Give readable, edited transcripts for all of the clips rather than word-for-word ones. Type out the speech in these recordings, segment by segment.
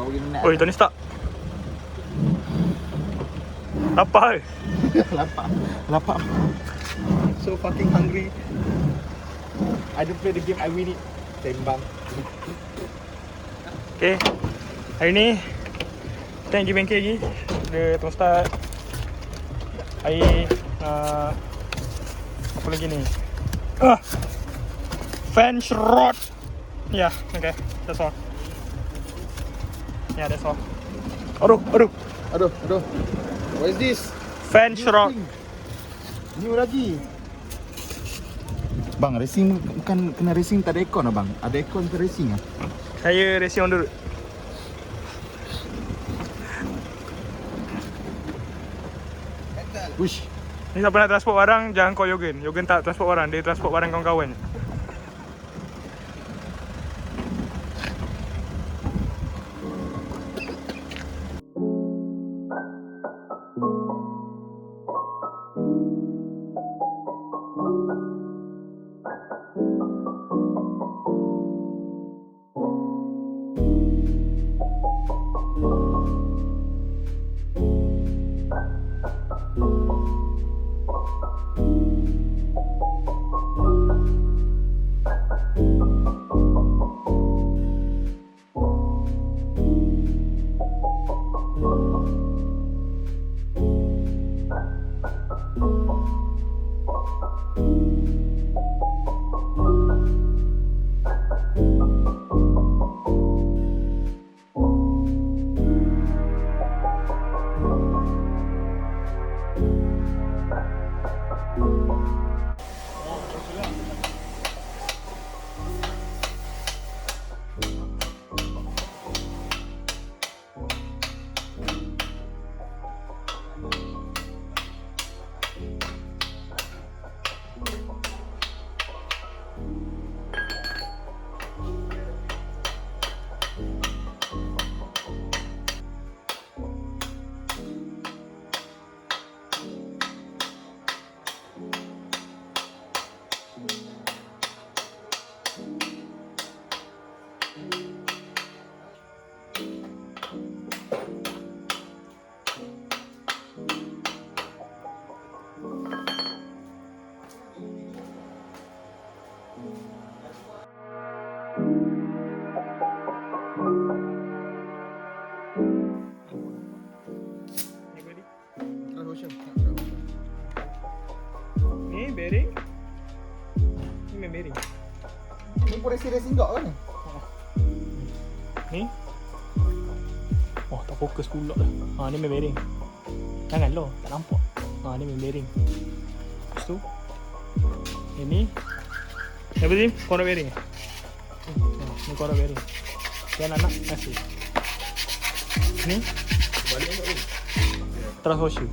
pergi naik. Oi, Tony Stark. Lapar ke? Lapar. So fucking hungry. I don't play the game, I win it. Tembang. Okay, hari ni kita nak pergi bengkel lagi. Ada Tony Stark, air, apa lagi ni? Fan rod. Yeah, okay, that's all. Yeah, that's all. Aduh. What is this? Fan rod. New lagi. Bang, racing bukan kena racing tak ada aircon lah bang. Ada aircon ke racing ah? Saya racing on the road. Wish. Ni siapa nak transport barang, jangan call Yogen. Yogen tak transport barang, dia transport barang kawan-kawan. Ni bearing. Ni main bearing. Ni pun racing tak kan? Ni. Oh, tak fokus pula dah. Ni main bearing. Jangan lo, tak nampak. Ni main bearing. Lepas tu ini apa sih? Corner bearing. Ni corner bearing. Jangan nak kasih. Ni Balik tak ni? trust washer.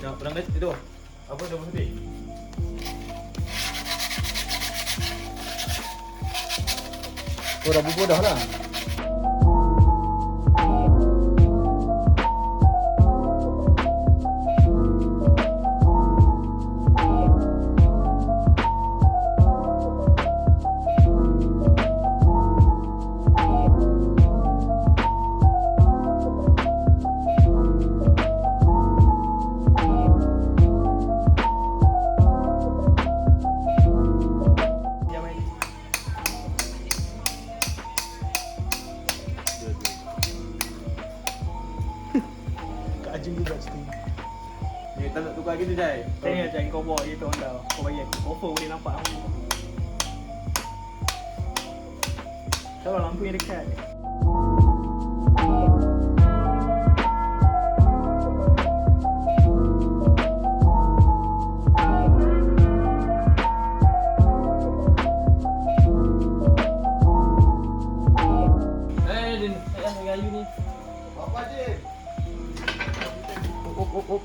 Dah pernah kat situ. Apa dah berhenti? Oh dah bubur dah lah. Ajin juga situ. Ni tak nak tukar gitu Jai. Tengok Jai kau bawa dia tu Honda. Kau bagi aku. Offer boleh nampak aku. Kalau lampu yang dekat. Kayu ni. Apa je? Op.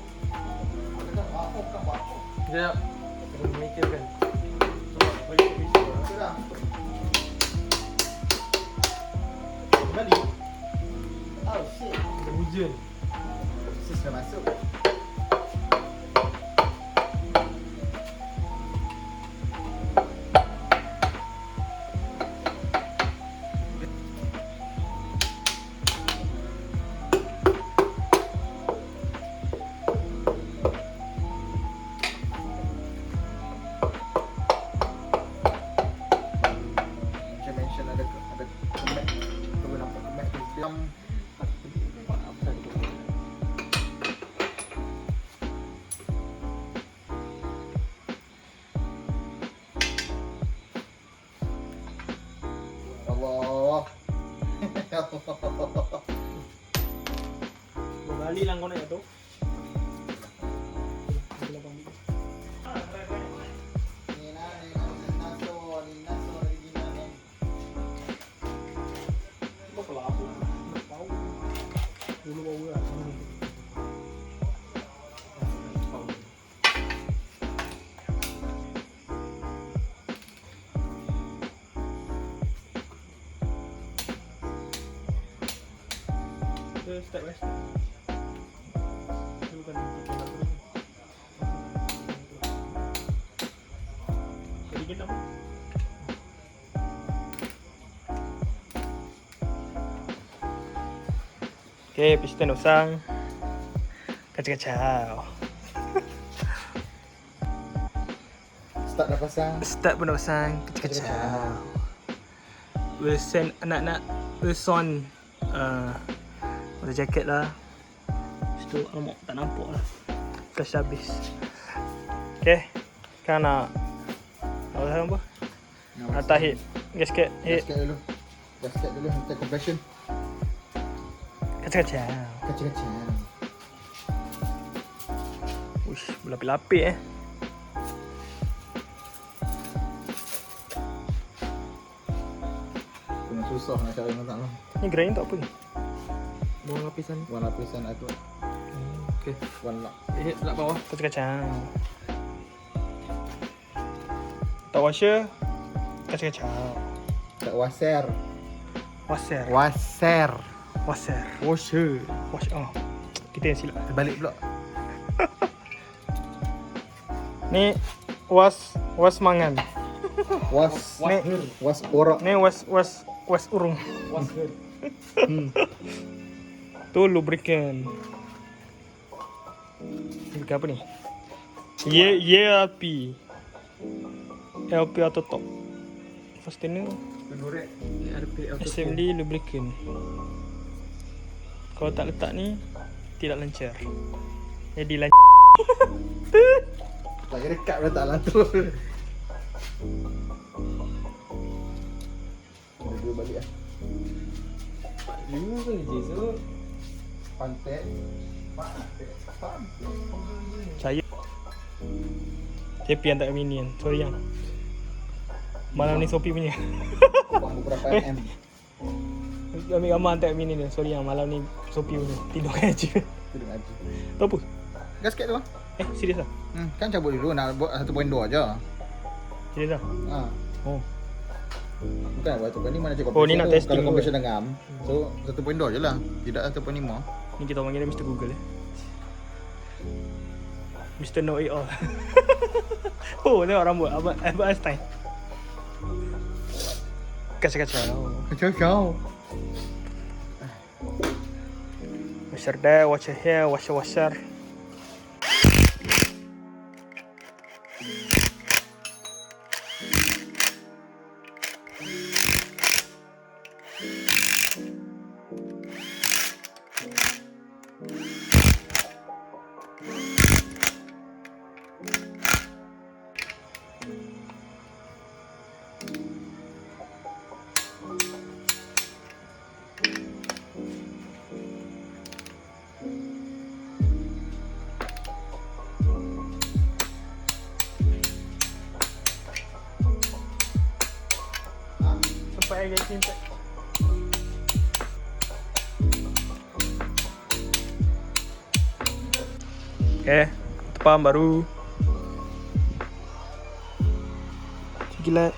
Sekejap. Kita memikirkan. Balik ke bisik. Sudah. Kembali. Oh shit. Dah hujan. Sis dah masuk. ngono ya tuh. Step by step. Itu bukan kita terus. Jadi kita oke, piston usang. Kacau-kacau. Start dah pasang. Start pun dah pasang. Kacau-kacau. We'll send anak-anak. We'll son ada jaket lah. Lepas tu alamak tak nampak lah. Flash habis. Okay. Kan nak apa? Nak tahit gasket. Gasket dulu. Gasket dulu minta compression. Kacau-kacau. Kacau-kacau. Uish, berlapik-lapik Kena susah nak cari masak lah. Ni grind tak apa ni? Buang lapisan. Buang lapisan itu. Okay. Buang lap. Lap bawah. Kacau-kacau. Tak washer. Kacau-kacau. Tak waser. Washer. Waser. Washer. Washer. Washer. Oh. Kita yang silap. Terbalik pula. Ni was mangan. Was. Ni Was orak. ni was urung. Was her. Tu lubricant. Lubricant apa ni? LP. LP auto top. Fastener. Pendurek. Assembly lubricant. Kalau tak letak ni tidak lancar. Jadi lancar. Lagi dekat letaklah tu. Dua balik lah. Lima ke je so. Pantek. Saya JP yang tak mini kan. Sorry yang. Malam ni Sophie punya. Buang beberapa mm. Ambil gambar hantar mini ni. Sorry yang malam ni Sophie punya. Tidur kan je. Tidur aja. Tu apa? Gasket tu lah. Serius lah? Kan cabut dulu nak buat 1.2 aja. Serius lah? Ha. Oh. Bukan buat 1.5 mana cakap. Oh, ni nak testing kalau dulu. compression dah ngam. So 1.2 je lah. Tidak 1.5. Ni kita panggil dia Mr. Google Mr. Know It All. Oh, tengok rambut Abang Einstein. Kacau-kacau. Kacau. Washer there, washer here, washer. Sampai guys impact. Okay, tepam baru. Gila.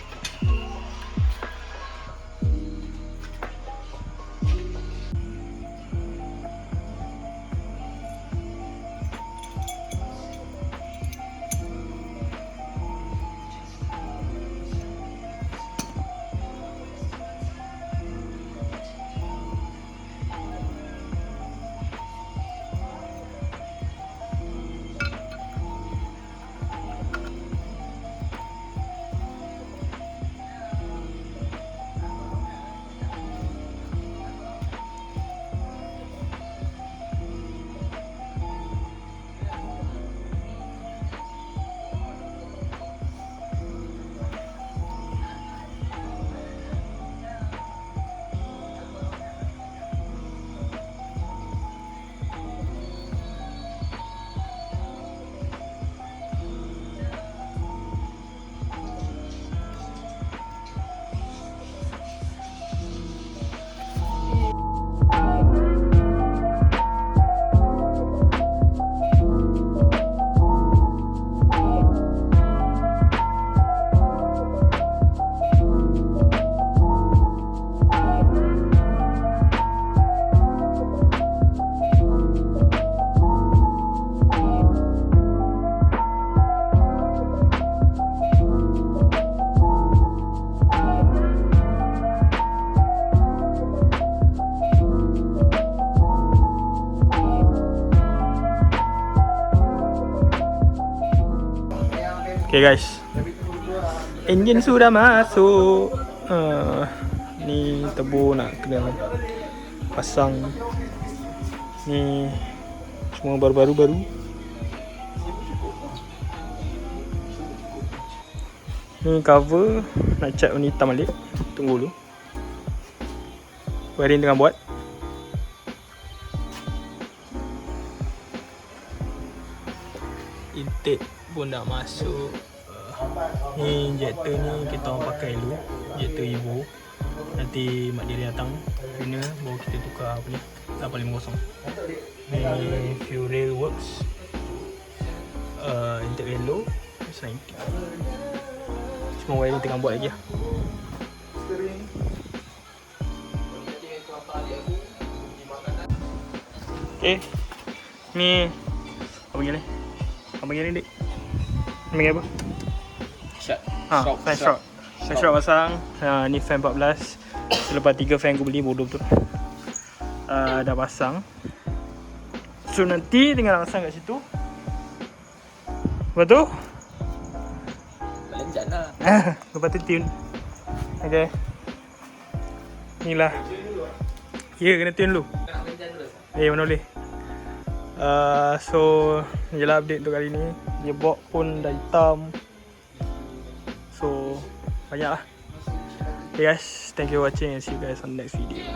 Okay guys, enjin sudah masuk. Ni tebu nak kena pasang. Ni semua baru-baru. Ni cover nak cat warna hitam balik. Tunggu dulu. Wiring tengah buat. Intake pun dah masuk. Ni injector ni kita orang pakai dulu. Injector Evo. Nanti mak dia datang guna baru kita tukar apa ni 850. Ni fuel rail works. Intake yellow. Sign. Semua wiring tengah buat lagi lah. Okay. Ni apa panggil ni? Apa panggil ni dik? Ni panggil apa? Shot. Fan shot. Fan shot pasang. Ni fan 14. Selepas 3 fan aku beli bodoh betul. Dah pasang. So nanti tinggal nak pasang kat situ. Lepas tu Belanjat lah. lepas tu tune. Okay. Inilah. Ya, kena tune dulu. Mana boleh. So ni je lah update untuk kali ni. Gearbox pun dah hitam. So banyak lah. Okay guys, thank you for watching and see you guys on the next video.